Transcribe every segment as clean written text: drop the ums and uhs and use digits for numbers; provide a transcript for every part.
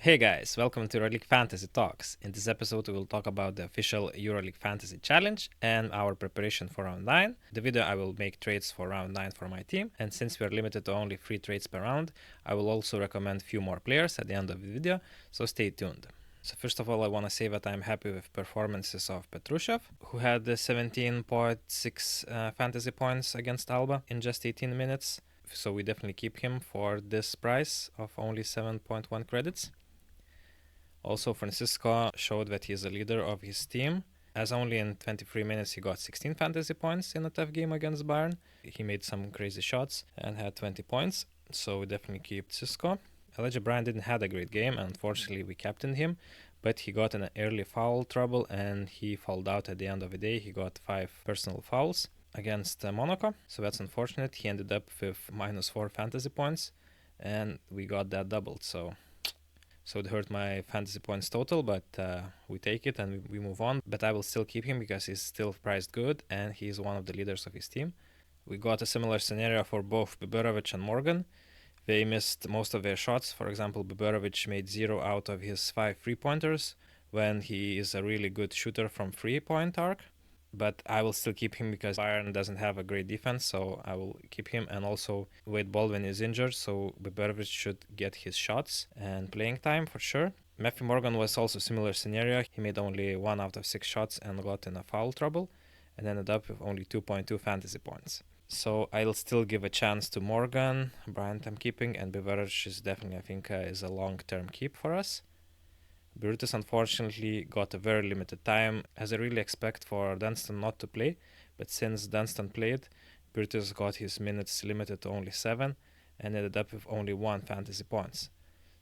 Hey guys, welcome to Euroleague Fantasy Talks. In this episode, we will talk about the official Euroleague Fantasy Challenge and our preparation for round 9. The video I will make trades for round 9 for my team, and since we are limited to only 3 trades per round, I will also recommend few more players at the end of the video, so stay tuned. So first of all, I want to say that I'm happy with performances of Petrushev, who had 17.6 fantasy points against Alba in just 18 minutes. So we definitely keep him for this price of only 7.1 credits. Also, Francisco showed that he is a leader of his team, as only in 23 minutes he got 16 fantasy points in a tough game against Bayern. He made some crazy shots and had 20 points, so we definitely keep Cisco. Elijah Bryan didn't have a great game, and unfortunately we captained him, but he got an early foul trouble and he fouled out at the end of the day. He got 5 personal fouls against Monaco, so that's unfortunate. He ended up with -4 fantasy points, and we got that doubled, so it hurt my fantasy points total, but we take it and we move on. But I will still keep him because he's still priced good and he's one of the leaders of his team. We got a similar scenario for both Biberovic and Morgan. They missed most of their shots. For example, Biberovic made 0 out of his 5 3-pointers when he is a really good shooter from 3-point arc. But I will still keep him because Bayern doesn't have a great defense, so I will keep him. And also, Wade Baldwin is injured, so Biberovic should get his shots and playing time for sure. Matthew Morgan was also a similar scenario. He made only 1 out of 6 shots and got in a foul trouble and ended up with only 2.2 fantasy points. So I'll still give a chance to Morgan. Bryant I'm keeping, and Biberovic is definitely, I think, is a long-term keep for us. Brutus unfortunately got a very limited time, as I really expect for Dunstan not to play, but since Dunstan played, Brutus got his minutes limited to only 7 and ended up with only 1 fantasy points.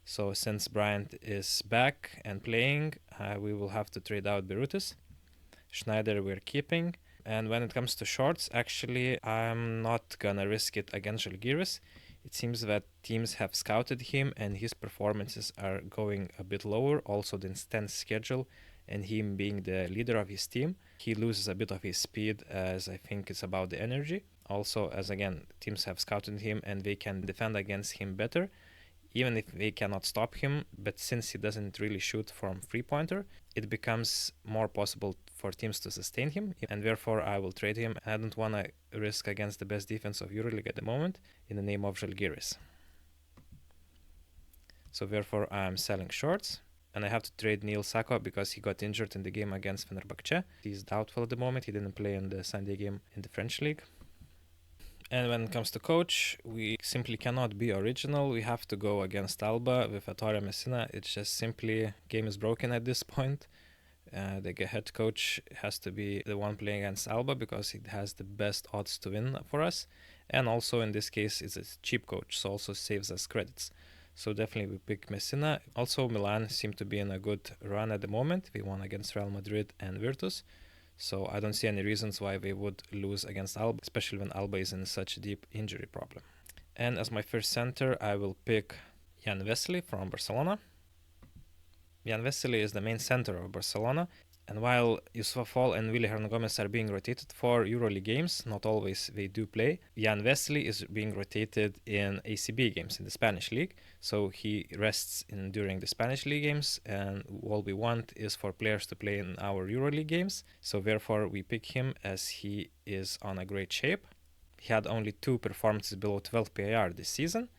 So since Bryant is back and playing, we will have to trade out Brutus. Schneider we're keeping. And when it comes to shorts, actually I'm not gonna risk it against Žalgiris. It seems that teams have scouted him and his performances are going a bit lower. Also the intense schedule and him being the leader of his team, he loses a bit of his speed, as I think it's about the energy. Also, as again, teams have scouted him and they can defend against him better, even if they cannot stop him. But since he doesn't really shoot from 3-pointer, it becomes more possible for teams to sustain him, and therefore I will trade him. I don't want to risk against the best defense of Euroleague at the moment in the name of Žalgiris. So therefore I'm selling shorts, and I have to trade Neil Sako because he got injured in the game against Fenerbahce. He's doubtful at the moment. He didn't play in the Sunday game in the French league. And when it comes to coach, we simply cannot be original. We have to go against Alba with Ettore Messina. It's just simply game is broken at this point. The head coach has to be the one playing against Alba because it has the best odds to win for us. And also in this case, it's a cheap coach, so also saves us credits. So definitely we pick Messina. Also Milan seem to be in a good run at the moment. We won against Real Madrid and Virtus. So I don't see any reasons why they would lose against Alba, especially when Alba is in such a deep injury problem. And as my first center, I will pick Jan Vesely from Barcelona. Jan Vesely is the main center of Barcelona, and while Yusuf Fall and Willy Hernangomez are being rotated for Euroleague games, not always they do play, Jan Vesely is being rotated in ACB games in the Spanish league, so he rests during the Spanish league games, and all we want is for players to play in our Euroleague games, so therefore we pick him as he is on a great shape. He had only 2 performances below 12 PIR this season,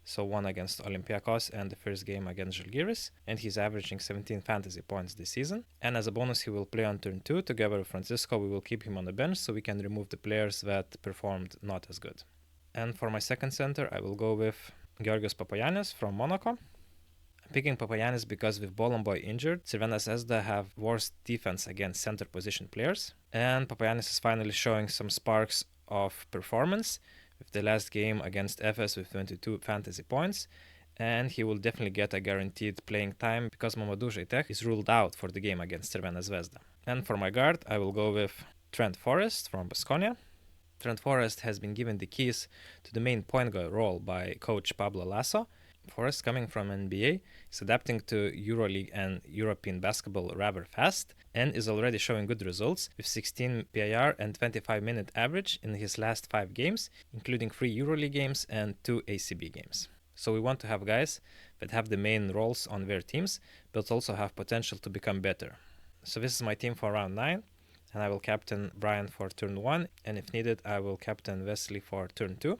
so 1 against Olympiacos and the first game against Žalgiris, and he's averaging 17 fantasy points this season. And as a bonus, he will play on turn 2 together with Francisco. We will keep him on the bench so we can remove the players that performed not as good. And for my second center, I will go with Georgios Papagiannis from Monaco. I'm picking Papagiannis because with Bolomboy injured, Crvena Zvezda have worse defense against center position players, and Papagiannis is finally showing some sparks of performance with the last game against Efes with 22 fantasy points, and he will definitely get a guaranteed playing time because Mamadou Jaitek is ruled out for the game against Crvena Zvezda. And for my guard, I will go with Trent Forrest from Baskonia. Trent Forrest has been given the keys to the main point guard role by coach Pablo Lasso. Forrest, coming from NBA, is adapting to Euroleague and European basketball rather fast and is already showing good results with 16 PIR and 25-minute average in his last 5 games, including 3 Euroleague games and 2 ACB games. So we want to have guys that have the main roles on their teams, but also have potential to become better. So this is my team for round 9, and I will captain Brian for turn 1, and if needed, I will captain Wesley for turn 2.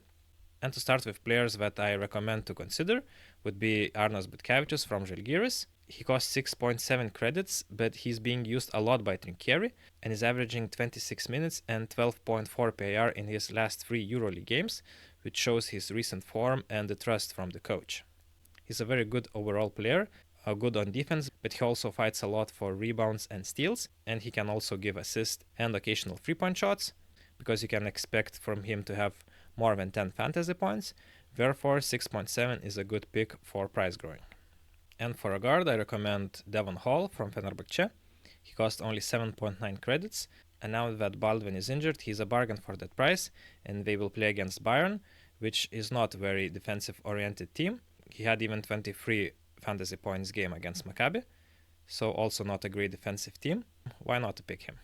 And to start with players that I recommend to consider would be Arnas Butkevičius from Žalgiris. He costs 6.7 credits, but he's being used a lot by Trinkieri and is averaging 26 minutes and 12.4 PAR in his last 3 Euroleague games, which shows his recent form and the trust from the coach. He's a very good overall player, good on defense, but he also fights a lot for rebounds and steals, and he can also give assists and occasional 3-point shots, because you can expect from him to have more than 10 fantasy points. Therefore, 6.7 is a good pick for price growing. And for a guard, I recommend Devon Hall from Fenerbahce. He costs only 7.9 credits, and now that Baldwin is injured, he's a bargain for that price, and they will play against Bayern, which is not a very defensive-oriented team. He had even 23 fantasy points game against Maccabi, so also not a great defensive team. Why not to pick him?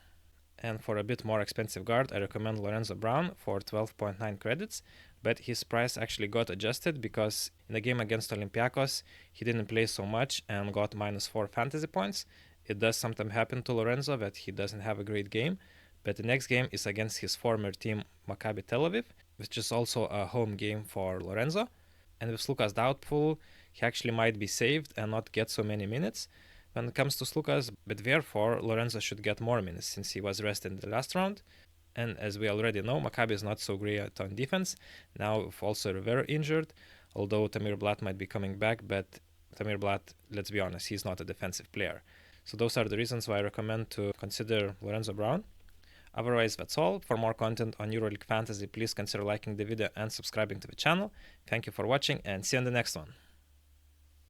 And for a bit more expensive guard, I recommend Lorenzo Brown for 12.9 credits, but his price actually got adjusted because in the game against Olympiacos, he didn't play so much and got -4 fantasy points. It does sometimes happen to Lorenzo that he doesn't have a great game, but the next game is against his former team Maccabi Tel Aviv, which is also a home game for Lorenzo. And with Slukas doubtful, he actually might be saved and not get so many minutes when it comes to Slukas, but therefore Lorenzo should get more minutes since he was rested in the last round. And as we already know, Maccabi is not so great on defense. Now with also Rivera injured, although Tamir Blatt might be coming back, but Tamir Blatt, let's be honest, he's not a defensive player. So those are the reasons why I recommend to consider Lorenzo Brown. Otherwise, that's all. For more content on EuroLeague Fantasy, please consider liking the video and subscribing to the channel. Thank you for watching, and see you in the next one.